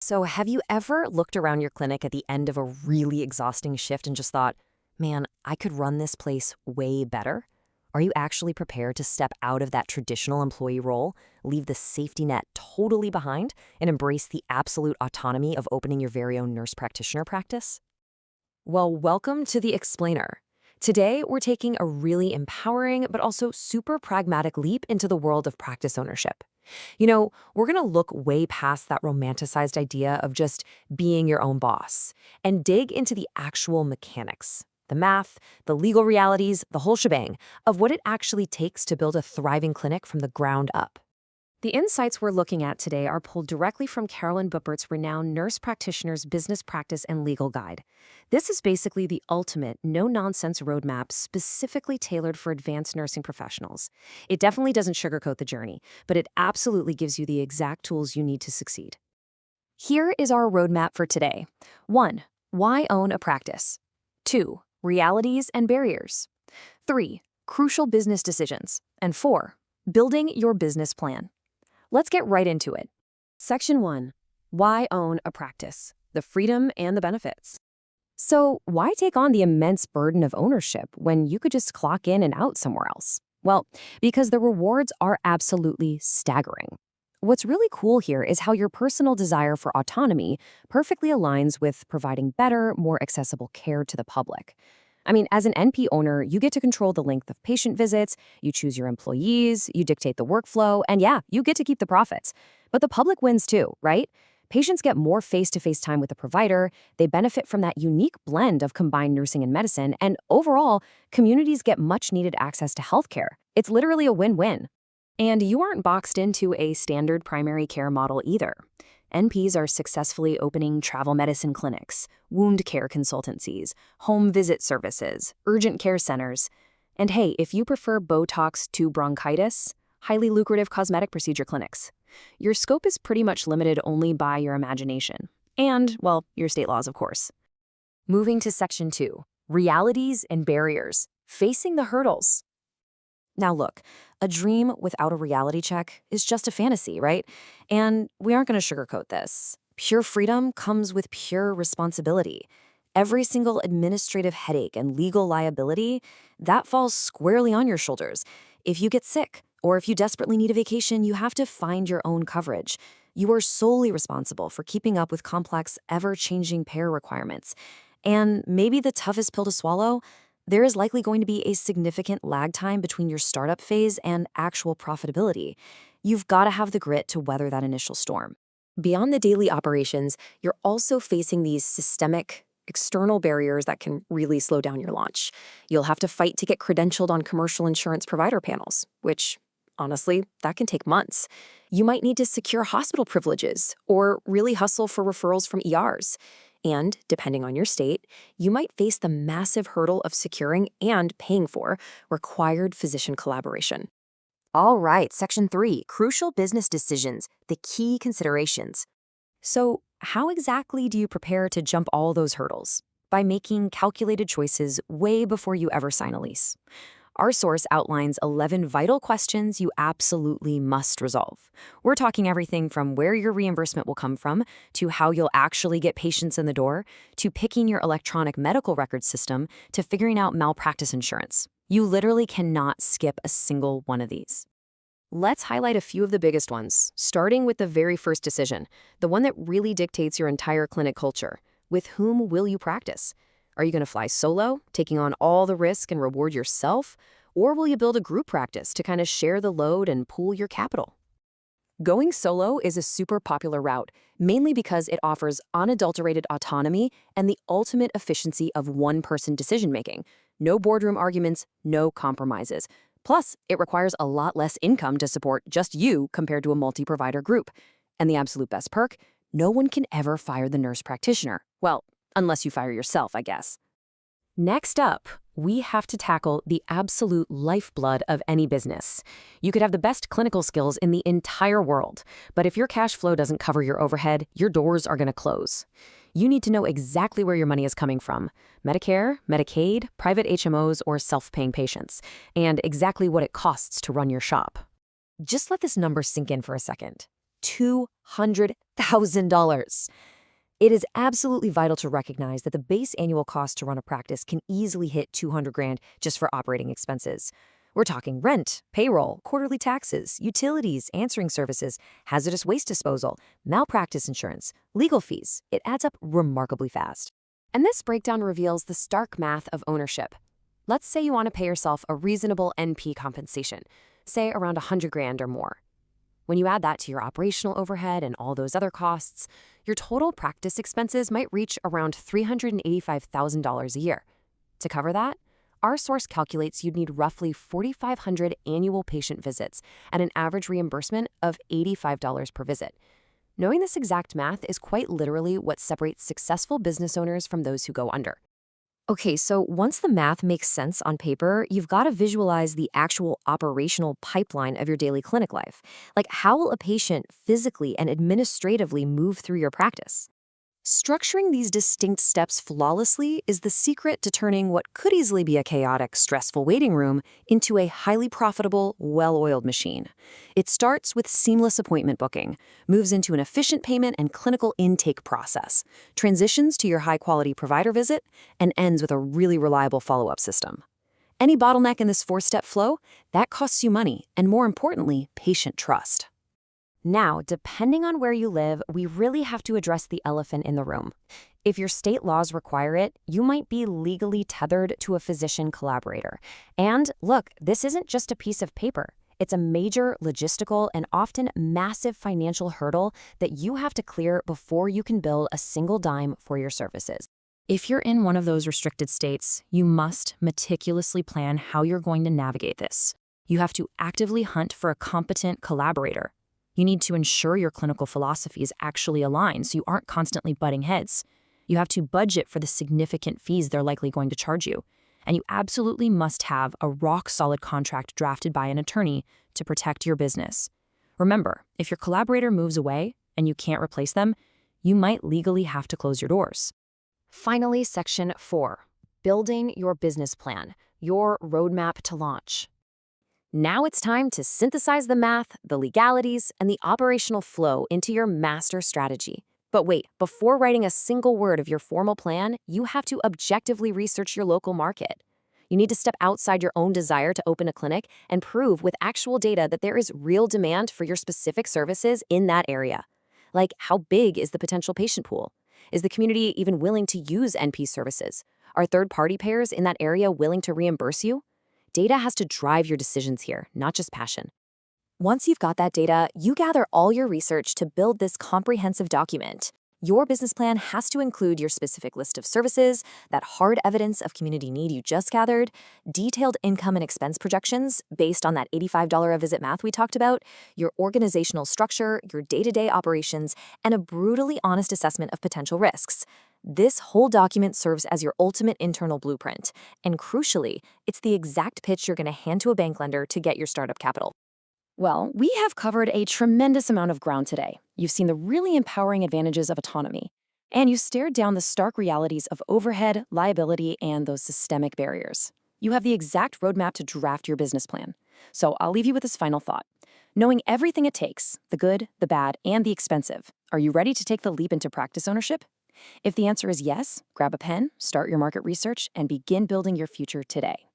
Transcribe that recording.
So, have you ever looked around your clinic at the end of a really exhausting shift and just thought, man, I could run this place way better? Are you actually prepared to step out of that traditional employee role, leave the safety net totally behind, and embrace the absolute autonomy of opening your very own nurse practitioner practice? Well, welcome to The Explainer. Today, we're taking a really empowering but also super pragmatic leap into the world of practice ownership. We're going to look way past that romanticized idea of just being your own boss and dig into the actual mechanics, the math, the legal realities, the whole shebang of what it actually takes to build a thriving clinic from the ground up. The insights we're looking at today are pulled directly from Carolyn Buppert's renowned Nurse Practitioner's Business Practice and Legal Guide. This is basically the ultimate no-nonsense roadmap specifically tailored for advanced nursing professionals. It definitely doesn't sugarcoat the journey, but it absolutely gives you the exact tools you need to succeed. Here is our roadmap for today. 1. Why own a practice? 2. Realities and barriers. 3. Crucial business decisions. And 4. Building your business plan. Let's get right into it. Section 1. Why own a practice? The freedom and the benefits. So, why take on the immense burden of ownership when you could just clock in and out somewhere else? Well, because the rewards are absolutely staggering. What's really cool here is how your personal desire for autonomy perfectly aligns with providing better, more accessible care to the public. As an NP owner, you get to control the length of patient visits, you choose your employees, you dictate the workflow, and yeah, you get to keep the profits. But the public wins too, right? Patients get more face-to-face time with the provider, they benefit from that unique blend of combined nursing and medicine, and overall, communities get much-needed access to healthcare. It's literally a win-win. And you aren't boxed into a standard primary care model either. NPs are successfully opening travel medicine clinics, wound care consultancies, home visit services, urgent care centers. And hey, if you prefer Botox to bronchitis, highly lucrative cosmetic procedure clinics. Your scope is pretty much limited only by your imagination. And, well, your state laws, of course. Moving to Section 2, Realities and Barriers, Facing the Hurdles. Now look, a dream without a reality check is just a fantasy, right? And we aren't going to sugarcoat this. Pure freedom comes with pure responsibility. Every single administrative headache and legal liability, that falls squarely on your shoulders. If you get sick, or if you desperately need a vacation, you have to find your own coverage. You are solely responsible for keeping up with complex, ever-changing payer requirements. And maybe the toughest pill to swallow, there is likely going to be a significant lag time between your startup phase and actual profitability. You've got to have the grit to weather that initial storm. Beyond the daily operations, you're also facing these systemic, external barriers that can really slow down your launch. You'll have to fight to get credentialed on commercial insurance provider panels, which, honestly, that can take months. You might need to secure hospital privileges or really hustle for referrals from ERs. And, depending on your state, you might face the massive hurdle of securing and paying for required physician collaboration. All right, Section 3, Crucial Business Decisions, the Key Considerations. So, how exactly do you prepare to jump all those hurdles? By making calculated choices way before you ever sign a lease. Our source outlines 11 vital questions you absolutely must resolve. We're talking everything from where your reimbursement will come from, to how you'll actually get patients in the door, to picking your electronic medical record system, to figuring out malpractice insurance. You literally cannot skip a single one of these. Let's highlight a few of the biggest ones, starting with the very first decision, the one that really dictates your entire clinic culture. With whom will you practice? Are you going to fly solo, taking on all the risk and reward yourself? Or will you build a group practice to kind of share the load and pool your capital? Going solo is a super popular route, mainly because it offers unadulterated autonomy and the ultimate efficiency of one-person decision-making. No boardroom arguments, no compromises. Plus, it requires a lot less income to support just you compared to a multi-provider group. And the absolute best perk, no one can ever fire the nurse practitioner. Well, unless you fire yourself, I guess. Next up, we have to tackle the absolute lifeblood of any business. You could have the best clinical skills in the entire world, but if your cash flow doesn't cover your overhead, your doors are going to close. You need to know exactly where your money is coming from: Medicare, Medicaid, private HMOs, or self-paying patients, and exactly what it costs to run your shop. Just let this number sink in for a second. $200,000. It is absolutely vital to recognize that the base annual cost to run a practice can easily hit 200 grand just for operating expenses. We're talking rent, payroll, quarterly taxes, utilities, answering services, hazardous waste disposal, malpractice insurance, legal fees. It adds up remarkably fast. And this breakdown reveals the stark math of ownership. Let's say you want to pay yourself a reasonable NP compensation, say around 100 grand or more. When you add that to your operational overhead and all those other costs, your total practice expenses might reach around $385,000 a year. To cover that, our source calculates you'd need roughly 4,500 annual patient visits at an average reimbursement of $85 per visit. Knowing this exact math is quite literally what separates successful business owners from those who go under. Okay, so once the math makes sense on paper, you've got to visualize the actual operational pipeline of your daily clinic life. Like, how will a patient physically and administratively move through your practice? Structuring these distinct steps flawlessly is the secret to turning what could easily be a chaotic, stressful waiting room into a highly profitable, well-oiled machine. It starts with seamless appointment booking, moves into an efficient payment and clinical intake process, transitions to your high-quality provider visit, and ends with a really reliable follow-up system. Any bottleneck in this four-step flow, that costs you money and, more importantly, patient trust. Now, depending on where you live, we really have to address the elephant in the room. If your state laws require it, you might be legally tethered to a physician collaborator. And look, this isn't just a piece of paper. It's a major logistical and often massive financial hurdle that you have to clear before you can bill a single dime for your services. If you're in one of those restricted states, you must meticulously plan how you're going to navigate this. You have to actively hunt for a competent collaborator. You need to ensure your clinical philosophies actually align so you aren't constantly butting heads. You have to budget for the significant fees they're likely going to charge you. And you absolutely must have a rock-solid contract drafted by an attorney to protect your business. Remember, if your collaborator moves away and you can't replace them, you might legally have to close your doors. Finally, Section 4. Building your business plan, your roadmap to launch. Now it's time to synthesize the math, the legalities, and the operational flow into your master strategy. But wait, before writing a single word of your formal plan, you have to objectively research your local market. You need to step outside your own desire to open a clinic and prove with actual data that there is real demand for your specific services in that area. Like, how big is the potential patient pool? Is the community even willing to use NP services? Are third-party payers in that area willing to reimburse you? Data has to drive your decisions here, not just passion. Once you've got that data, you gather all your research to build this comprehensive document. Your business plan has to include your specific list of services, that hard evidence of community need you just gathered, detailed income and expense projections based on that $85 a visit math we talked about, your organizational structure, your day-to-day operations, and a brutally honest assessment of potential risks. This whole document serves as your ultimate internal blueprint, and crucially, it's the exact pitch you're going to hand to a bank lender to get your startup capital. Well, we have covered a tremendous amount of ground today. You've seen the really empowering advantages of autonomy, and you've stared down the stark realities of overhead, liability, and those systemic barriers. You have the exact roadmap to draft your business plan. So I'll leave you with this final thought. Knowing everything it takes, the good, the bad, and the expensive, are you ready to take the leap into practice ownership? If the answer is yes, grab a pen, start your market research, and begin building your future today.